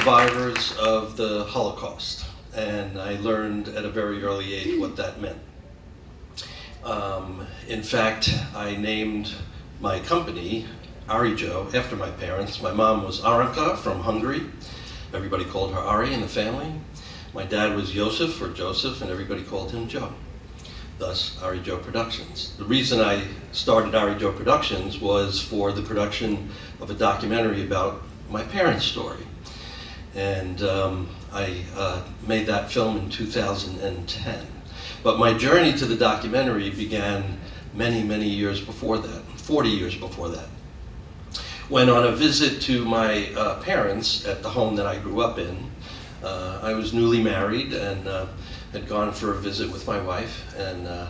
survivors of the Holocaust, and I learned at a very early age what that meant. In fact, I named my company Arijo after my parents. My mom was Aranka from Hungary. Everybody called her Ari in the family. My dad was Joseph or Joseph, and everybody called him Joe. Thus, Arijo Productions. The reason I started Arijo Productions was for the production of a documentary about my parents' story. And I made that film in 2010. But my journey to the documentary began many, many years before that, 40 years before that. When on a visit to my parents at the home that I grew up in, I was newly married and had gone for a visit with my wife, and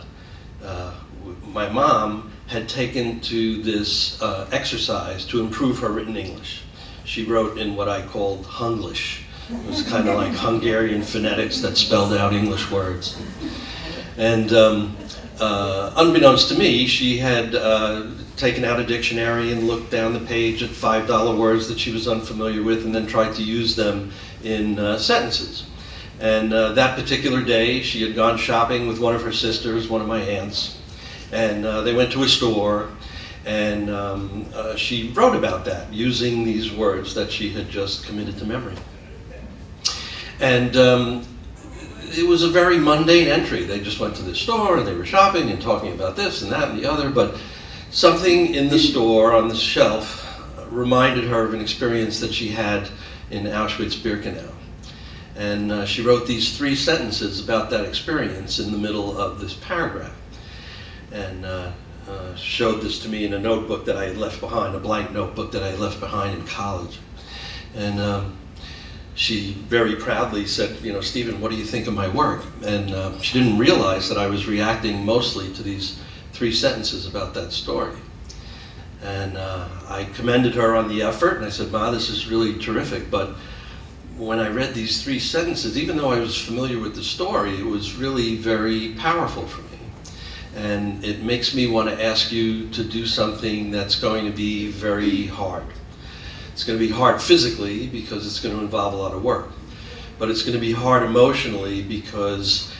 my mom had taken to this exercise to improve her written English. She wrote in what I called Hunglish. It was kind of like Hungarian phonetics that spelled out English words. And unbeknownst to me, she had taken out a dictionary and looked down the page at $5 words that she was unfamiliar with, and then tried to use them in sentences. And that particular day, she had gone shopping with one of her sisters, one of my aunts, and they went to a store, and she wrote about that using these words that she had just committed to memory. And it was a very mundane entry. They just went to the store and they were shopping and talking about this and that and the other, but something in the store on the shelf reminded her of an experience that she had in Auschwitz-Birkenau. And she wrote these 3 sentences about that experience in the middle of this paragraph. And showed this to me in a notebook that I had left behind, a blank notebook that I had left behind in college. And she very proudly said, you know, Stephen, what do you think of my work? And she didn't realize that I was reacting mostly to these 3 sentences about that story. And I commended her on the effort, and I said, Ma, this is really terrific, but when I read these 3 sentences, even though I was familiar with the story, it was really very powerful for me. And it makes me want to ask you to do something that's going to be very hard. It's going to be hard physically because it's going to involve a lot of work. But it's going to be hard emotionally because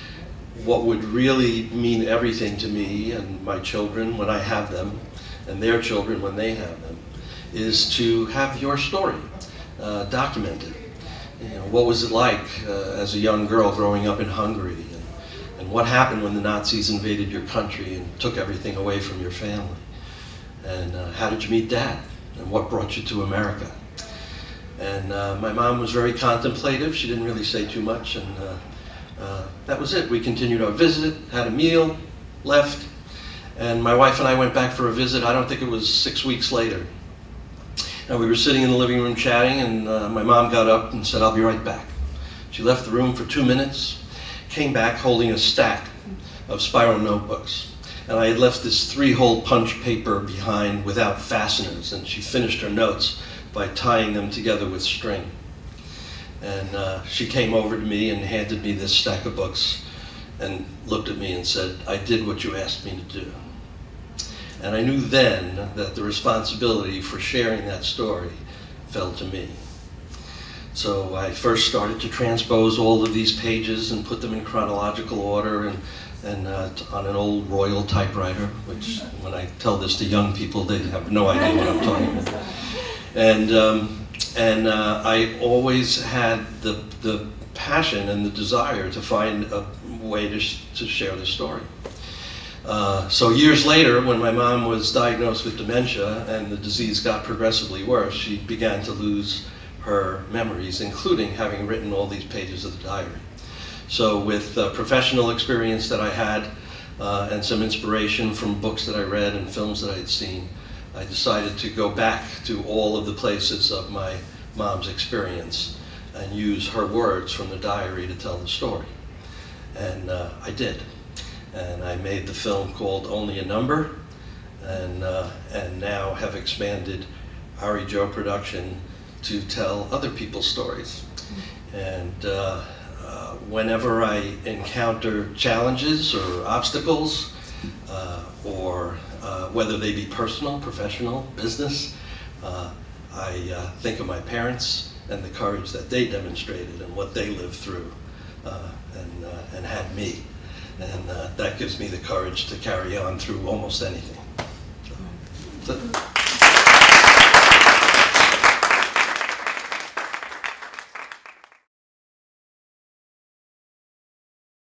what would really mean everything to me and my children when I have them, and their children when they have them, is to have your story documented. You know, what was it like as a young girl growing up in Hungary? And what happened when the Nazis invaded your country and took everything away from your family? And how did you meet Dad? And what brought you to America? And my mom was very contemplative. She didn't really say too much, and that was it. We continued our visit, had a meal, left, and my wife and I went back for a visit. I don't think it was 6 weeks later. And we were sitting in the living room chatting, and my mom got up and said, I'll be right back. She left the room for 2 minutes, came back holding a stack of spiral notebooks. And I had left this 3-hole punch paper behind without fasteners, and she finished her notes by tying them together with string. And she came over to me and handed me this stack of books and looked at me and said, I did what you asked me to do. And I knew then that the responsibility for sharing that story fell to me. So I first started to transpose all of these pages and put them in chronological order, and on an old Royal typewriter, which when I tell this to young people, they have no idea what I'm talking about. And I always had the passion and the desire to find a way to share the story. So years later, when my mom was diagnosed with dementia and the disease got progressively worse, she began to lose her memories, including having written all these pages of the diary. So with professional experience that I had and some inspiration from books that I read and films that I had seen, I decided to go back to all of the places of my mom's experience and use her words from the diary to tell the story. And I did. And I made the film called Only a Number, and now have expanded Arijo Production to tell other people's stories. And whenever I encounter challenges or obstacles, or whether they be personal, professional, business, I think of my parents and the courage that they demonstrated and what they lived through and had me. And that gives me the courage to carry on through almost anything. So,